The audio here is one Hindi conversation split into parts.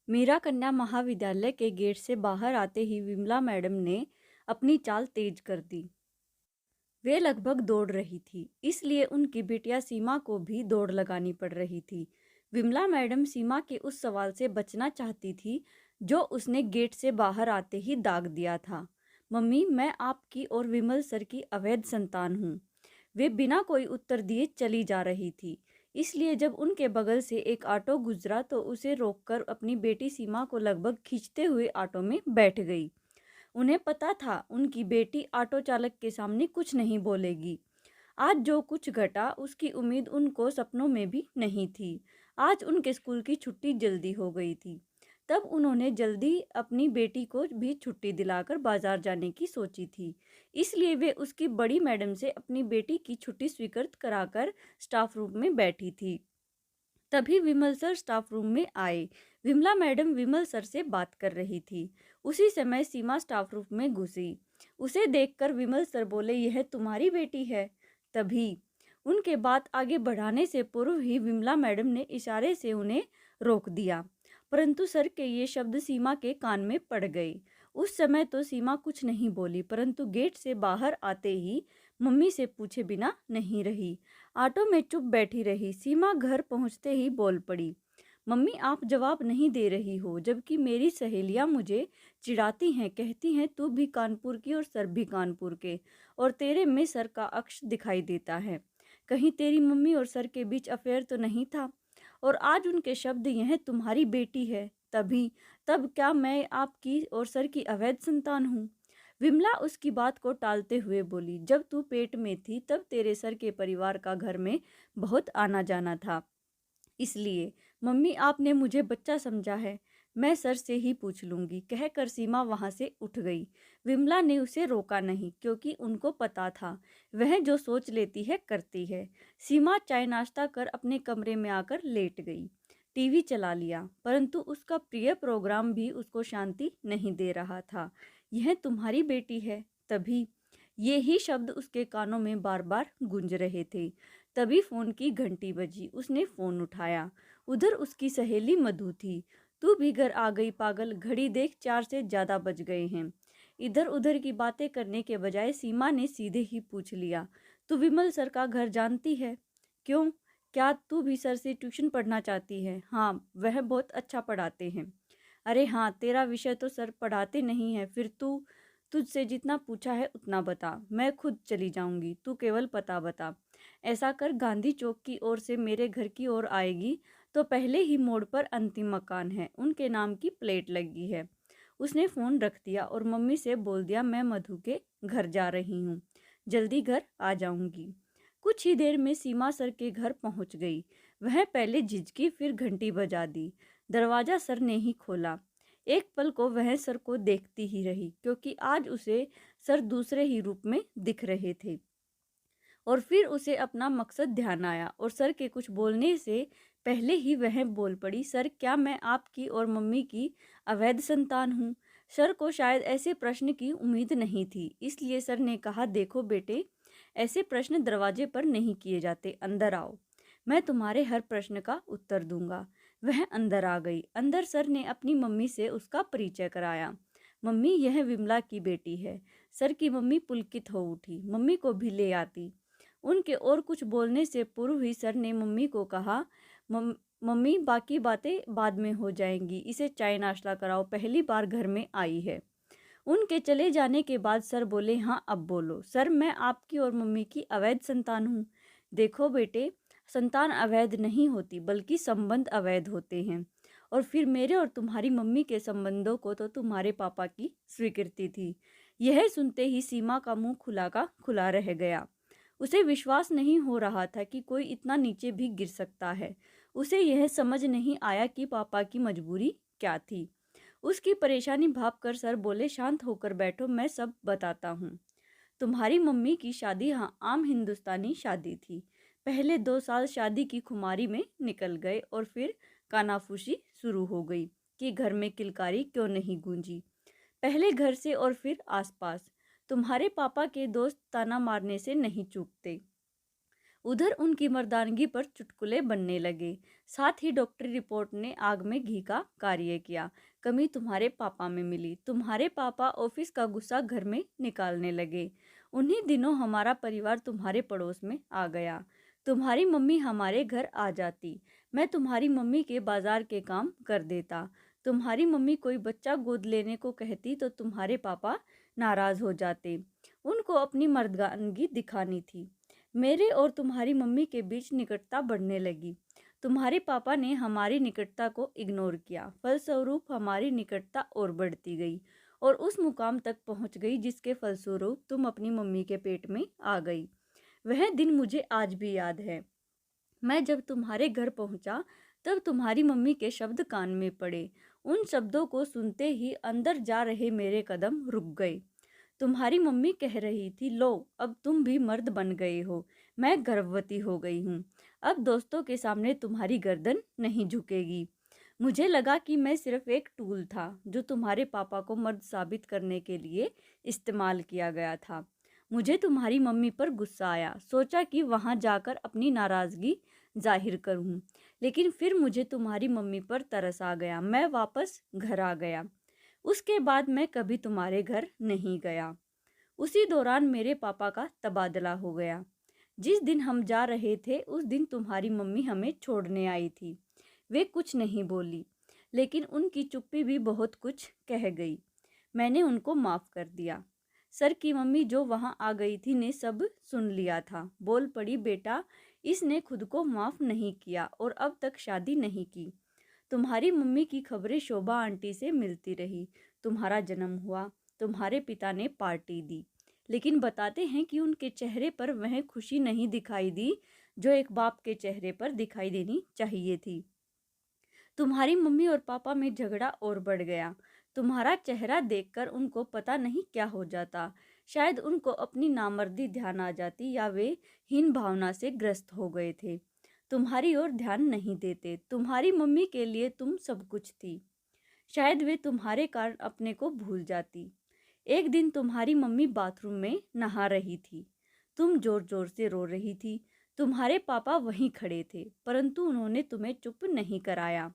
मीरा कन्या महाविद्यालय के गेट से बाहर आते ही विमला मैडम ने अपनी चाल तेज कर दी। वे लगभग दौड़ रही थी, इसलिए उनकी बिटिया सीमा को भी दौड़ लगानी पड़ रही थी। विमला मैडम सीमा के उस सवाल से बचना चाहती थी जो उसने गेट से बाहर आते ही दाग दिया था। मम्मी, मैं आपकी और विमल सर की अवैध संतान हूँ। वे बिना कोई उत्तर दिए चली जा रही थी, इसलिए जब उनके बगल से एक ऑटो गुजरा तो उसे रोककर अपनी बेटी सीमा को लगभग खींचते हुए ऑटो में बैठ गई। उन्हें पता था उनकी बेटी ऑटो चालक के सामने कुछ नहीं बोलेगी। आज जो कुछ घटा उसकी उम्मीद उनको सपनों में भी नहीं थी। आज उनके स्कूल की छुट्टी जल्दी हो गई थी। तब उन्होंने जल्दी अपनी बेटी को भी छुट्टी दिलाकर बाजार जाने की सोची थी। इसलिए वे उसकी बड़ी मैडम से अपनी बेटी की छुट्टी स्वीकृत कराकर स्टाफ रूम में बैठी थी। तभी विमल सर स्टाफ रूम में आए। विमला मैडम विमल सर से बात कर रही थी। उसी समय सीमा स्टाफ रूम में घुसी। उसे देखकर विमल सर बोले, यह तुम्हारी बेटी है? तभी उनके बात आगे बढ़ाने से पूर्व ही विमला मैडम ने इशारे से उन्हें रोक दिया। परंतु सर के ये शब्द सीमा के कान में पड़ गए। उस समय तो सीमा कुछ नहीं बोली, परंतु गेट से बाहर आते ही मम्मी से पूछे बिना नहीं रही। ऑटो में चुप बैठी रही। सीमा घर पहुंचते ही बोल पड़ी, मम्मी आप जवाब नहीं दे रही हो, जबकि मेरी सहेलियां मुझे चिढ़ाती हैं, कहती हैं तू भी कानपुर की और सर भी कानपुर के, और तेरे में सर का अक्ष दिखाई देता है। कहीं तेरी मम्मी और सर के बीच अफेयर तो नहीं था? और आज उनके शब्द यह तुम्हारी बेटी है, तभी तब क्या मैं आपकी और सर की अवैध संतान हूँ? विमला उसकी बात को टालते हुए बोली, जब तू पेट में थी तब तेरे सर के परिवार का घर में बहुत आना जाना था, इसलिए मम्मी आपने मुझे बच्चा समझा है। मैं सर से ही पूछ लूंगी, कहकर सीमा वहां से उठ गई। विमला ने उसे रोका नहीं, क्योंकि उनको पता था वह जो सोच लेती है करती है। सीमा चाय नाश्ता कर अपने कमरे में आकर लेट गई। टीवी चला लिया, परंतु उसका प्रिय प्रोग्राम भी उसको शांति नहीं दे रहा था। यह तुम्हारी बेटी है, तभी ये ही शब्द उसके कानों में बार बार गूंज रहे थे। तभी फोन की घंटी बजी। उसने फोन उठाया। उधर उसकी सहेली मधु थी। तू भी घर आ गई पागल, घड़ी देख 4 से ज्यादा बज गए हैं। इधर उधर की बातें करने के बजाय सीमा ने सीधे ही पूछ लिया, तू विमल सर का घर जानती है? क्यों, क्या तू भी सर से ट्यूशन पढ़ना चाहती है? हाँ, वह बहुत अच्छा पढ़ाते हैं। अरे हाँ, तेरा विषय तो सर पढ़ाते नहीं है। फिर तू, तुझसे जितना पूछा है उतना बता, मैं खुद चली जाऊंगी, तू केवल पता बता। ऐसा कर, गांधी चौक की ओर से मेरे घर की ओर आएगी तो पहले ही मोड़ पर अंतिम मकान है, उनके नाम की प्लेट लगी है। उसने फ़ोन रख दिया और मम्मी से बोल दिया, मैं मधु के घर जा रही हूँ, जल्दी घर आ जाऊंगी। कुछ ही देर में सीमा सर के घर पहुंच गई। वह पहले झिझकी, फिर घंटी बजा दी। दरवाज़ा सर ने ही खोला। एक पल को वह सर को देखती ही रही, क्योंकि आज उसे सर दूसरे ही रूप में दिख रहे थे। और फिर उसे अपना मकसद ध्यान आया और सर के कुछ बोलने से पहले ही वह बोल पड़ी, सर क्या मैं आपकी और मम्मी की अवैध संतान हूँ? सर को शायद ऐसे प्रश्न की उम्मीद नहीं थी, इसलिए सर ने कहा, देखो बेटे, ऐसे प्रश्न दरवाजे पर नहीं किए जाते, अंदर आओ, मैं तुम्हारे हर प्रश्न का उत्तर दूंगा। वह अंदर आ गई। अंदर सर ने अपनी मम्मी से उसका परिचय कराया। मम्मी, यह विमला की बेटी है। सर की मम्मी पुलकित हो उठी, मम्मी को भी ले आती। उनके और कुछ बोलने से पूर्व ही सर ने मम्मी को कहा, मम्मी बाकी बातें बाद में हो जाएंगी, इसे चाय नाश्ता कराओ, पहली बार घर में आई है। उनके चले जाने के बाद सर बोले, हाँ अब बोलो। सर, मैं आपकी और मम्मी की अवैध संतान हूँ। देखो बेटे, संतान अवैध नहीं होती, बल्कि संबंध अवैध होते हैं। और फिर मेरे और तुम्हारी मम्मी के संबंधों को तो तुम्हारे पापा की स्वीकृति थी। यह सुनते ही सीमा का मुंह खुला का खुला रह गया। उसे विश्वास नहीं हो रहा था कि कोई इतना नीचे भी गिर सकता है। उसे यह समझ नहीं आया कि पापा की मजबूरी क्या थी। उसकी परेशानी भाप कर सर बोले, शांत होकर बैठो, मैं सब बताता हूँ। तुम्हारी मम्मी की शादी हाँ आम हिंदुस्तानी शादी थी। पहले 2 साल शादी की खुमारी में निकल गए और फिर कानाफूसी शुरू हो गई कि घर में किलकारी क्यों नहीं गूंजी। पहले घर से और फिर आसपास। तुम्हारे पापा के दोस्त ताना मारने से नहीं चूकते। उधर उनकी मर्दानगी पर चुटकुले बनने लगे। साथ ही डॉक्टरी रिपोर्ट ने आग में घी का कार्य किया। कमी तुम्हारे पापा में मिली। तुम्हारे पापा ऑफिस का गुस्सा घर में निकालने लगे। उन्हीं दिनों हमारा परिवार तुम्हारे पड़ोस में आ गया। तुम्हारी मम्मी हमारे घर आ जाती। मैं तुम्हारी मम्मी के बाजार के काम कर देता। तुम्हारी मम्मी कोई बच्चा गोद लेने को कहती तो तुम्हारे पापा नाराज हो जाते। उनको अपनी मर्दानगी दिखानी थी। मेरे और तुम्हारी मम्मी के बीच निकटता बढ़ने लगी। तुम्हारे पापा ने हमारी निकटता को इग्नोर किया। फलस्वरूप हमारी निकटता और बढ़ती गई और उस मुकाम तक पहुंच गई जिसके फलस्वरूप तुम अपनी मम्मी के पेट में आ गई। वह दिन मुझे आज भी याद है। मैं जब तुम्हारे घर पहुंचा तब तुम्हारी मम्मी के शब्द कान में पड़े। उन शब्दों को सुनते ही अंदर जा रहे मेरे कदम रुक गए। तुम्हारी मम्मी कह रही थी, लो अब तुम भी मर्द बन गए हो। मैं गर्भवती हो गई हूँ। अब दोस्तों के सामने तुम्हारी गर्दन नहीं झुकेगी। मुझे लगा कि मैं सिर्फ एक टूल था जो तुम्हारे पापा को मर्द साबित करने के लिए इस्तेमाल किया गया था। मुझे तुम्हारी मम्मी पर गुस्सा आया। सोचा कि वहां जाकर अपनी नाराज़गी जाहिर करूं। लेकिन फिर मुझे तुम्हारी मम्मी पर तरस आ गया। मैं वापस घर आ गया। उसके बाद मैं कभी तुम्हारे घर नहीं गया। उसी दौरान मेरे पापा का तबादला हो गया। जिस दिन हम जा रहे थे उस दिन तुम्हारी मम्मी हमें छोड़ने आई थी। वे कुछ नहीं बोली, लेकिन उनकी चुप्पी भी बहुत कुछ कह गई। मैंने उनको माफ़ कर दिया। सर की मम्मी जो वहाँ आ गई थी ने सब सुन लिया था। बोल पड़ी, बेटा इसने खुद को माफ़ नहीं किया और अब तक शादी नहीं की। तुम्हारी मम्मी की खबरें शोभा आंटी से मिलती रही। तुम्हारा जन्म हुआ। तुम्हारे पिता ने पार्टी दी, लेकिन बताते हैं कि उनके चेहरे पर वह खुशी नहीं दिखाई दी जो एक बाप के चेहरे पर दिखाई देनी चाहिए थी। तुम्हारी मम्मी और पापा में झगड़ा और बढ़ गया। तुम्हारा चेहरा देखकर उनको पता नहीं क्या हो जाता। शायद उनको अपनी नामर्दी ध्यान आ जाती या वे हीन भावना से ग्रस्त हो गए थे। तुम्हारी ओर ध्यान नहीं देते। तुम्हारी मम्मी के लिए तुम सब कुछ थी। शायद वे तुम्हारे कारण अपने को भूल जाती। एक दिन तुम्हारी मम्मी बाथरूम में नहा रही थी। तुम जोर जोर से रो रही थी। तुम्हारे पापा वहीं खड़े थे, परंतु उन्होंने तुम्हें चुप नहीं कराया।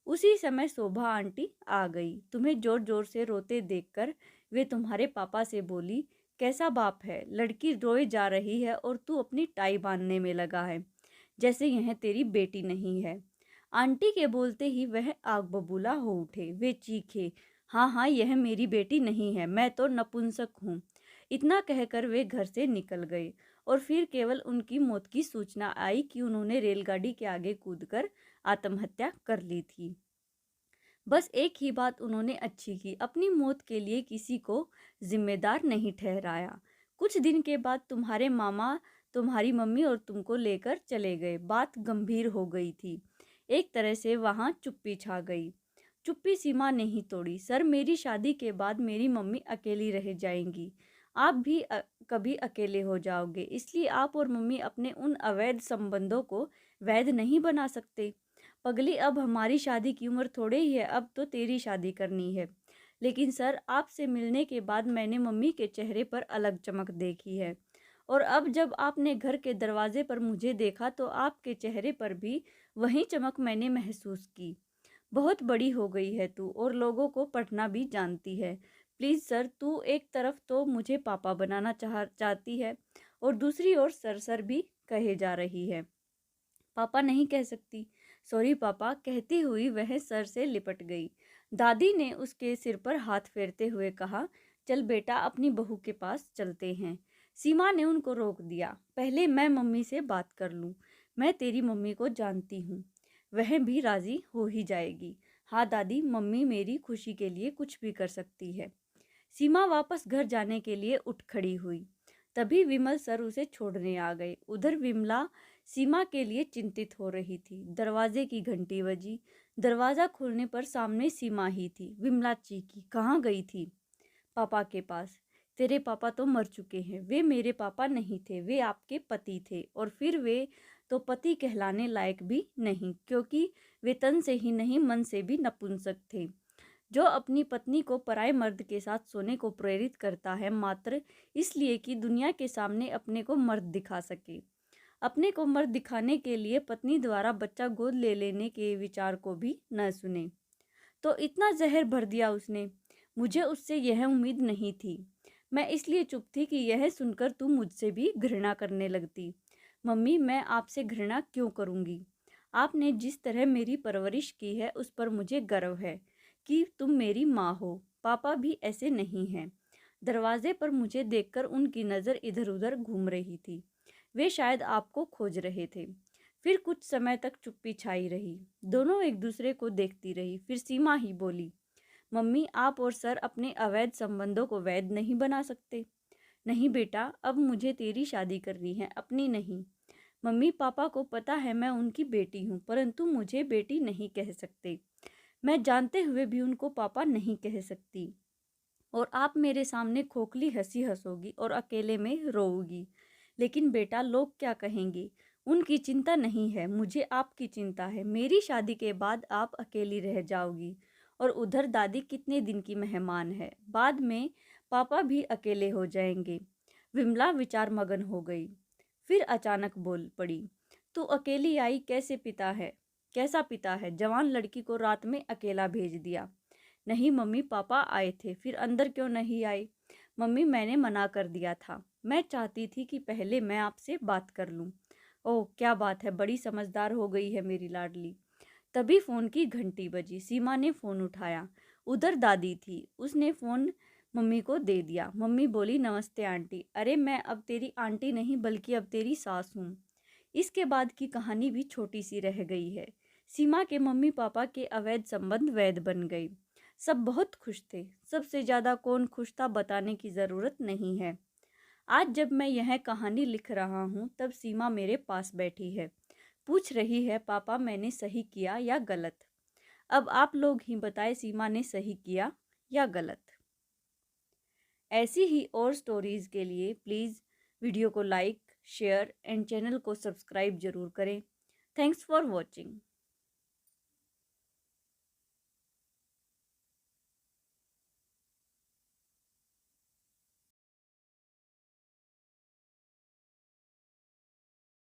उसी समय शोभा आंटी आ गई। तुम्हें जोर जोर से रोते देखकर वे तुम्हारे पापा से बोली, कैसा बाप है, लड़की रोए जा रही है और तू अपनी टाई बांधने में लगा है, जैसे यह तेरी बेटी नहीं है। आंटी के बोलते ही वह आग बबूला हो उठे। वे चीखे, हाँ हाँ, यह मेरी बेटी नहीं है, मैं तो नपुंसक हूँ। इतना कहकर वे घर से निकल गए और फिर केवल उनकी मौत की सूचना आई कि उन्होंने रेलगाड़ी के आगे कूदकर आत्महत्या कर ली थी। बस एक ही बात उन्होंने अच्छी की, अपनी मौत के लिए किसी को जिम्मेदार नहीं ठहराया। कुछ दिन के बाद तुम्हारे मामा तुम्हारी मम्मी और तुमको लेकर चले गए। बात गंभीर हो गई थी। एक तरह से वहाँ चुप्पी छा गई। चुप्पी सीमा नहीं तोड़ी। सर, मेरी शादी के बाद मेरी मम्मी अकेली रह जाएंगी। आप भी कभी अकेले हो जाओगे, इसलिए आप और मम्मी अपने उन अवैध संबंधों को वैध नहीं बना सकते। पगली, अब हमारी शादी की उम्र थोड़े ही है, अब तो तेरी शादी करनी है। लेकिन सर, आपसे मिलने के बाद मैंने मम्मी के चेहरे पर अलग चमक देखी है और अब जब आपने घर के दरवाजे पर मुझे देखा तो आपके चेहरे पर भी वही चमक मैंने महसूस की। बहुत बड़ी हो गई है तू और लोगों को पढ़ना भी जानती है। प्लीज़ सर, तू एक तरफ तो मुझे पापा बनाना चाहती है और दूसरी ओर सर सर भी कहे जा रही है। पापा नहीं कह सकती। सॉरी पापा, कहती हुई वह सर से लिपट गई। दादी ने उसके सिर पर हाथ फेरते हुए कहा, चल बेटा, अपनी बहू के पास चलते हैं। सीमा ने उनको रोक दिया। पहले मैं मम्मी से बात कर लूँ। मैं तेरी मम्मी को जानती हूँ, वह भी राजी हो ही जाएगी। हाँ दादी, मम्मी मेरी खुशी के लिए कुछ भी कर सकती है। सीमा वापस घर जाने के लिए उठ खड़ी हुई। तभी विमल सर उसे छोड़ने आ गए। उधर विमला सीमा के लिए चिंतित हो रही थी। दरवाजे की घंटी बजी। दरवाज़ा खोलने पर सामने सीमा ही थी। विमला चीखी, कहाँ गई थी? पापा के पास। तेरे पापा तो मर चुके हैं। वे मेरे पापा नहीं थे, वे आपके पति थे और फिर वे तो पति कहलाने लायक भी नहीं, क्योंकि वे तन से ही नहीं मन से भी नपुंसक थे। जो अपनी पत्नी को पराये मर्द के साथ सोने को प्रेरित करता है मात्र इसलिए कि दुनिया के सामने अपने को मर्द दिखा सके। अपने को मर्द दिखाने के लिए पत्नी द्वारा बच्चा गोद ले लेने के विचार को भी न सुने। तो इतना जहर भर दिया उसने। मुझे उससे यह उम्मीद नहीं थी। मैं इसलिए चुप थी कि यह सुनकर तू मुझसे भी घृणा करने लगती। मम्मी, मैं आपसे घृणा क्यों करूँगी? आपने जिस तरह मेरी परवरिश की है उस पर मुझे गर्व है कि तुम मेरी माँ हो। पापा भी ऐसे नहीं हैं। दरवाजे पर मुझे देखकर उनकी नज़र इधर उधर घूम रही थी। वे शायद आपको खोज रहे थे। फिर कुछ समय तक चुप्पी छाई रही। दोनों एक दूसरे को देखती रही। फिर सीमा ही बोली, मम्मी, आप और सर अपने अवैध संबंधों को वैध नहीं बना सकते। नहीं बेटा, अब मुझे तेरी शादी करनी है, अपनी नहीं। मम्मी, पापा को पता है मैं उनकी बेटी हूँ, परंतु मुझे बेटी नहीं कह सकते। मैं जानते हुए भी उनको पापा नहीं कह सकती। और आप मेरे सामने खोखली हंसी हंसोगी और अकेले में रोओगी। लेकिन बेटा, लोग क्या कहेंगे? उनकी चिंता नहीं है, मुझे आपकी चिंता है। मेरी शादी के बाद आप अकेली रह जाओगी और उधर दादी कितने दिन की मेहमान है। बाद में पापा भी अकेले हो जाएंगे। विमला विचार मगन हो गई। फिर अचानक बोल पड़ी, तू अकेली आई? कैसा पिता है? जवान लड़की को रात में अकेला भेज दिया। नहीं मम्मी, पापा आए थे। फिर अंदर क्यों नहीं आए? मम्मी, मैंने मना कर दिया था। मैं चाहती थी कि पहले मैं आपसे बात कर लूं। ओह, क्या बात है, बड़ी समझदार हो गई है मेरी लाडली। तभी फोन की घंटी बजी। सीमा ने फोन उठाया। उधर दादी थी। उसने फोन मम्मी को दे दिया। मम्मी बोली, नमस्ते आंटी। अरे, मैं अब तेरी आंटी नहीं बल्कि अब तेरी सास हूँ। इसके बाद की कहानी भी छोटी सी रह गई है। सीमा के मम्मी पापा के अवैध संबंध वैध बन गए। सब बहुत खुश थे। सबसे ज़्यादा कौन खुश था बताने की ज़रूरत नहीं है। आज जब मैं यह कहानी लिख रहा हूँ तब सीमा मेरे पास बैठी है। पूछ रही है, पापा मैंने सही किया या गलत? अब आप लोग ही बताएं, सीमा ने सही किया या गलत? ऐसी ही और स्टोरीज़ के लिए प्लीज़ वीडियो को लाइक, शेयर एंड चैनल को सब्सक्राइब जरूर करें। Thanks for watching.